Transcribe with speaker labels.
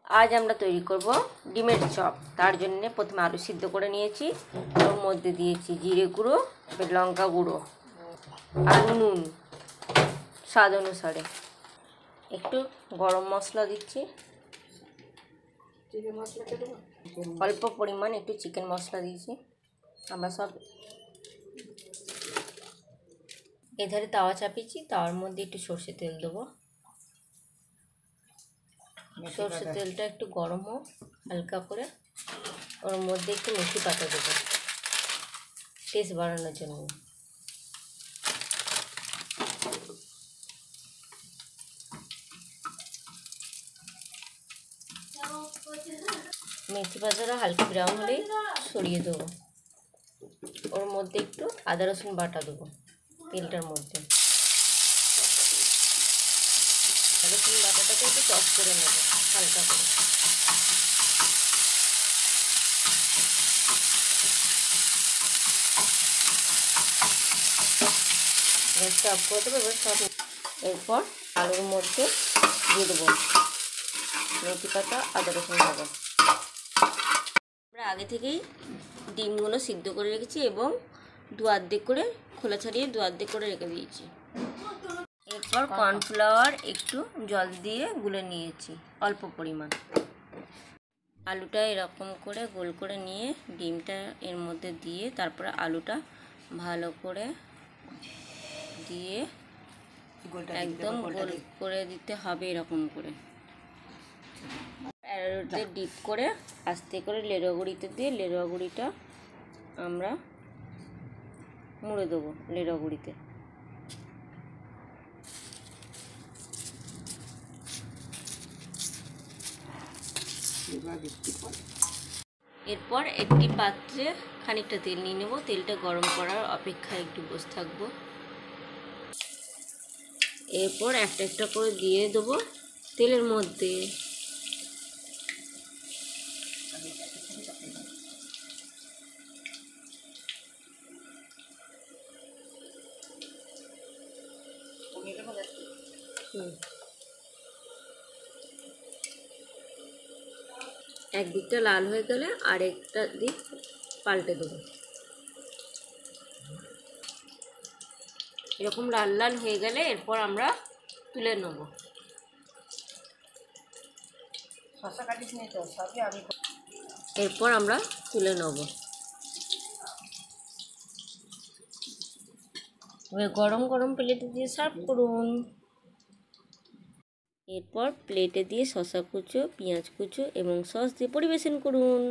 Speaker 1: আজ আমরা তৈরি করব ডিমের চপ। তার জন্য প্রথমে আলু সিদ্ধ করে নিয়েছি, ওর মধ্যে দিয়েছি জিরে গুঁড়ো, লঙ্কা গুঁড়ো আর নুন স্বাদ অনুসারে। একটু গরম মশলা দিচ্ছি, অল্প পরিমাণ একটু চিকেন মশলা দিয়েছি। আমরা সব এধারে তাওয়া চাপিয়েছি, তাওয়ার মধ্যে একটু সর্ষে তেল দেবো। সর্ষে তেলটা একটু গরম হোক হালকা করে, ওর মধ্যে একটু মেথি পাতা দেবো টেস্ট বাড়ানোর জন্য। মেথি পাতাটা হালকা ব্রাউন হলেই সরিয়ে দেবো। ওর মধ্যে একটু আদা রসুন বাটা দেবো তেলটার মধ্যে। আদা রসুন বাটাটাকে একটু টস করে নেবো হালকা করে। গ্যাসটা অফ করে দেবো। এবার সব এরপর আলুর মধ্যে দিয়ে দেবো মেথি পাতা, আদা রসুন বাটা। আমরা আগে থেকেই ডিমগুলো সিদ্ধ করে রেখেছি এবং দু অর্ধেক করে খোলা ছাড়িয়ে দু অর্ধেক করে রেখে দিয়েছি। এরপর কর্নফ্লাওয়ার একটু জল দিয়ে গুলে নিয়েছি অল্প পরিমাণ। আলুটা এরকম করে গোল করে নিয়ে ডিমটা এর মধ্যে দিয়ে তারপরে আলুটা ভালো করে দিয়ে একদম গোল করে দিতে হবে। এরকম করে এরতে ডিপ করে আস্তে করে লেড়ো গুঁড়িতে দিয়ে লেড়ো গুঁড়িটা আমরা মুড়ে দেবো লেড়ো গুঁড়িতে। এরপর একটি পাত্রে খানিকটা তেল নিয়ে নেব। তেলটা গরম করার অপেক্ষায় একটু বসে থাকবো। এরপর একটা একটা করে দিয়ে দেবো তেলের মধ্যে। একদিকটা লাল হয়ে গেলে আরেকটা দিক পাল্টে দেবো। এরকম লাল লাল হয়ে গেলে এরপর আমরা তুলে নেব। এরপর আমরা তুলে নেব। এবার গরম গরম প্লেটে দিয়ে সার্ভ করুন। এরপর প্লেটে দিয়ে শসা কুচো, পেঁয়াজ কুচো এবং সস দিয়ে পরিবেশন করুন।